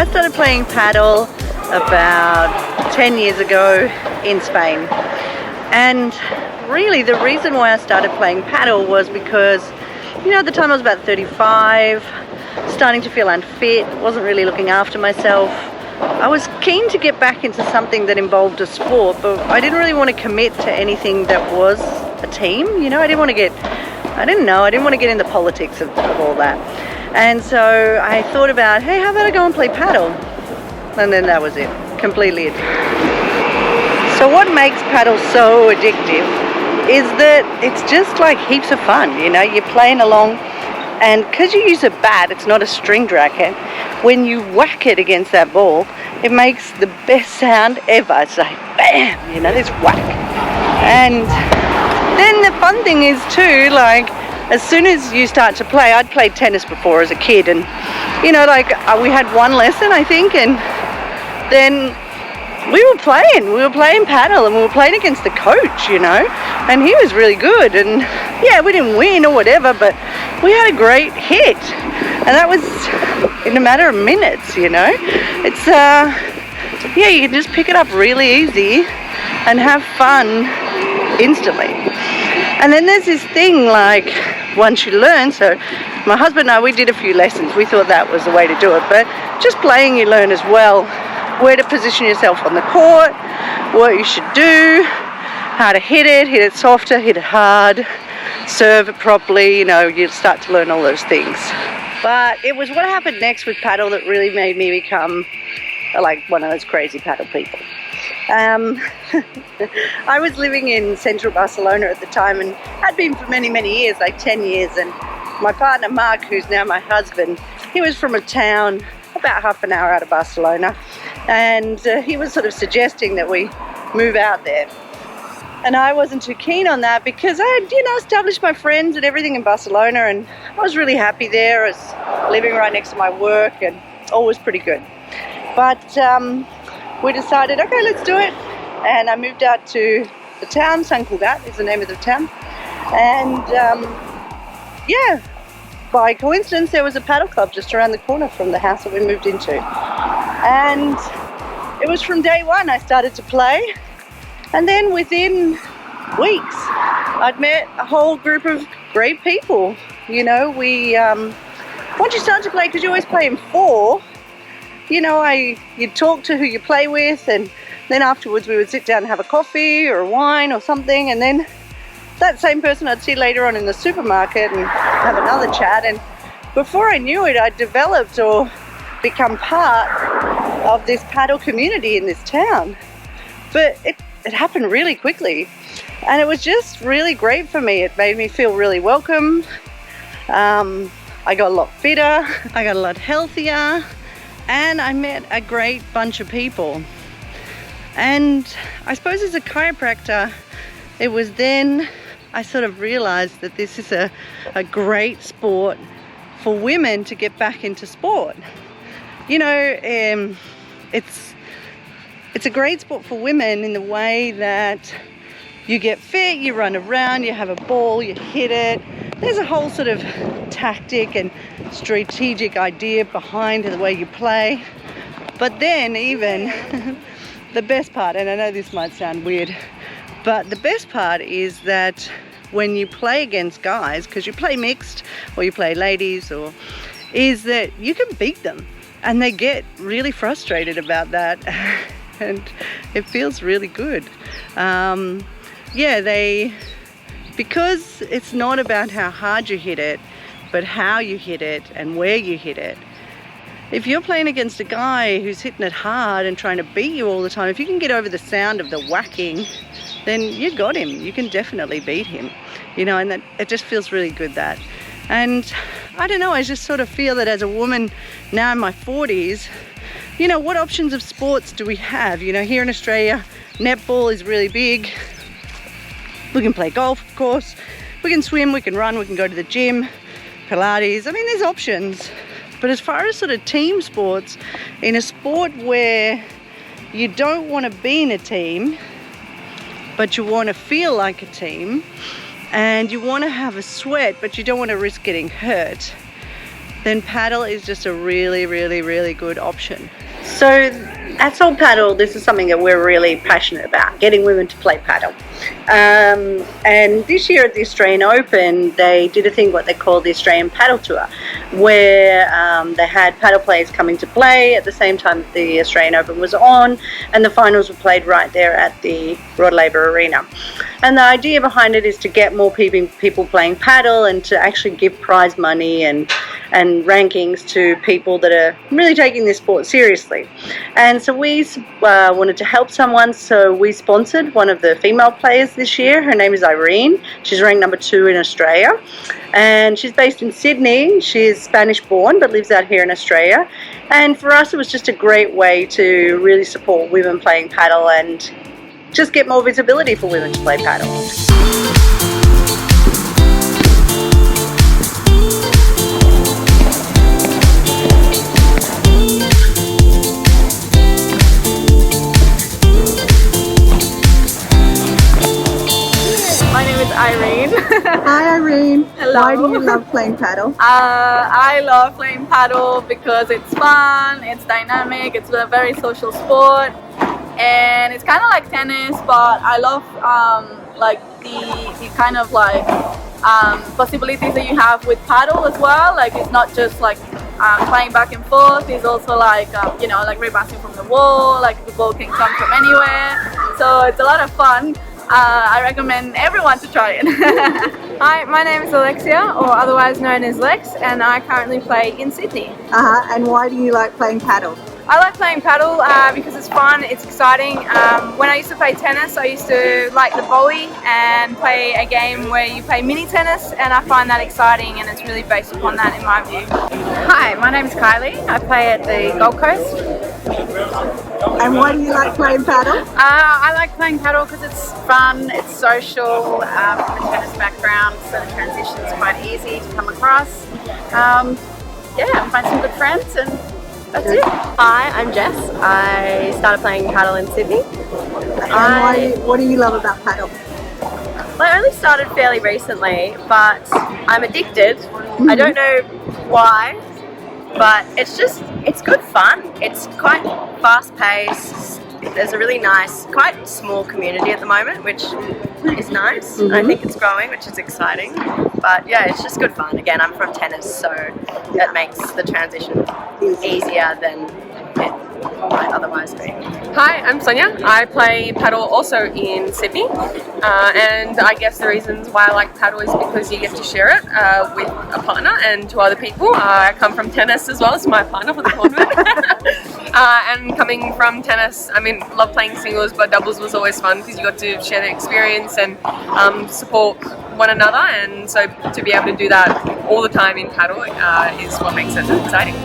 started playing paddle about 10 years ago in Spain. And really the reason why I started playing paddle was because, you know, at the time I was about 35, starting to feel unfit, wasn't really looking after myself. I was keen to get back into something that involved a sport, but I didn't really want to commit to anything that was a team. You know, I didn't want to get into politics of all that. And so I thought about, hey, how about I go and play paddle? And then that was it, completely addicted. So what makes paddle so addictive is that it's just like heaps of fun. You know, you're playing along, and because you use a bat, it's not a stringed racket. When you whack it against that ball, it makes the best sound ever. It's like bam, you know, this whack. And then the fun thing is too, like, as soon as you start to play, I'd played tennis before as a kid, and you know, like we had one lesson, I think, and then we were playing paddle, and we were playing against the coach, you know, and he was really good, and yeah, we didn't win or whatever, but we had a great hit, and that was in a matter of minutes, you know. It's yeah, you can just pick it up really easy and have fun instantly. And then there's this thing, like, once you learn, so my husband and I, we did a few lessons. We thought that was the way to do it, but just playing you learn as well where to position yourself on the court, what you should do, how to hit it softer, hit it hard, serve it properly, you know, you start to learn all those things. But it was what happened next with paddle that really made me become like one of those crazy paddle people. I was living in central Barcelona at the time, and had been for many, many years, like 10 years, and my partner Mark, who's now my husband, he was from a town about half an hour out of Barcelona, and he was sort of suggesting that we move out there. And I wasn't too keen on that because I had, you know, established my friends and everything in Barcelona, and I was really happy there. I was living right next to my work, and all was pretty good. But we decided, okay, let's do it. And I moved out to the town, Sant Cugat is the name of the town. And yeah, by coincidence, there was a paddle club just around the corner from the house that we moved into. And it was from day one I started to play. And then within weeks, I'd met a whole group of great people. You know, once you start to play, because you always play in four, you know, you'd talk to who you play with, and then afterwards we would sit down and have a coffee or a wine or something, and then that same person I'd see later on in the supermarket and have another chat. And before I knew it, I'd developed or become part of this paddle community in this town. But it happened really quickly, and it was just really great for me. It made me feel really welcome. I got a lot fitter, I got a lot healthier, and I met a great bunch of people. And I suppose as a chiropractor, it was then I sort of realized that this is a great sport for women to get back into sport. You know, it's a great sport for women in the way that you get fit, you run around, you have a ball, you hit it. There's a whole sort of tactic and strategic idea behind the way you play. But then even the best part, and I know this might sound weird, but the best part is that when you play against guys, because you play mixed or you play ladies, is that you can beat them, and they get really frustrated about that. And it feels really good. Because it's not about how hard you hit it, but how you hit it and where you hit it. If you're playing against a guy who's hitting it hard and trying to beat you all the time, if you can get over the sound of the whacking, then you got him. You can definitely beat him, you know, and that it just feels really good, that. And I don't know, I just sort of feel that as a woman now in my 40s, you know, what options of sports do we have? You know, here in Australia, netball is really big. We can play golf, of course. We can swim, we can run, we can go to the gym, Pilates. I mean, there's options. But as far as sort of team sports, in a sport where you don't want to be in a team, but you want to feel like a team, and you want to have a sweat, but you don't want to risk getting hurt, then paddle is just a really, really, really good option. So at Soul Paddle, this is something that we're really passionate about, getting women to play paddle. And this year at the Australian Open, they did a thing what they call the Australian Paddle Tour, where they had paddle players coming to play at the same time that the Australian Open was on, and the finals were played right there at the Rod Laver Arena. And the idea behind it is to get more people playing paddle and to actually give prize money and rankings to people that are really taking this sport seriously. And so we wanted to help someone, so we sponsored one of the female players this year. Her name is Irene. She's ranked number 2 in Australia, and she's based in Sydney. She's Spanish born but lives out here in Australia. And for us, it was just a great way to really support women playing paddle and just get more visibility for women to play paddle. Irene. Hi Irene. Hello. Why do you love playing paddle? I love playing paddle because it's fun, it's dynamic, it's a very social sport, and it's kind of like tennis, but I love like the kind of like possibilities that you have with paddle as well. Like it's not just like playing back and forth, it's also like you know, like rebouncing from the wall, like the ball can come from anywhere, so it's a lot of fun. I recommend everyone to try it. Hi, my name is Alexia, or otherwise known as Lex, and I currently play in Sydney. And why do you like playing paddle? I like playing paddle because it's fun, it's exciting. When I used to play tennis, I used to like the volley and play a game where you play mini tennis, and I find that exciting, and it's really based upon that in my view. Hi, my name's Kylie. I play at the Gold Coast. And why do you like playing paddle? I like playing paddle because it's fun, it's social, from a tennis background, so the transition's quite easy to come across. Yeah, find some good friends, and that's it. Hi, I'm Jess. I started playing paddle in Sydney. And what do you love about paddle? Well, I only started fairly recently, but I'm addicted. I don't know why, but it's good fun. It's quite fast paced. There's a really nice, quite small community at the moment, which is nice. I think it's growing, which is exciting. But yeah, it's just good fun. Again, I'm from tennis, so that makes the transition easier than it might otherwise be. Hi, I'm Sonia. I play paddle also in Sydney, and I guess the reasons why I like paddle is because you get to share it with a partner and 2 other people. I come from tennis as well as my partner for the tournament. And coming from tennis, I mean, love playing singles, but doubles was always fun because you got to share the experience and support one another, and so to be able to do that all the time in paddle is what makes it exciting.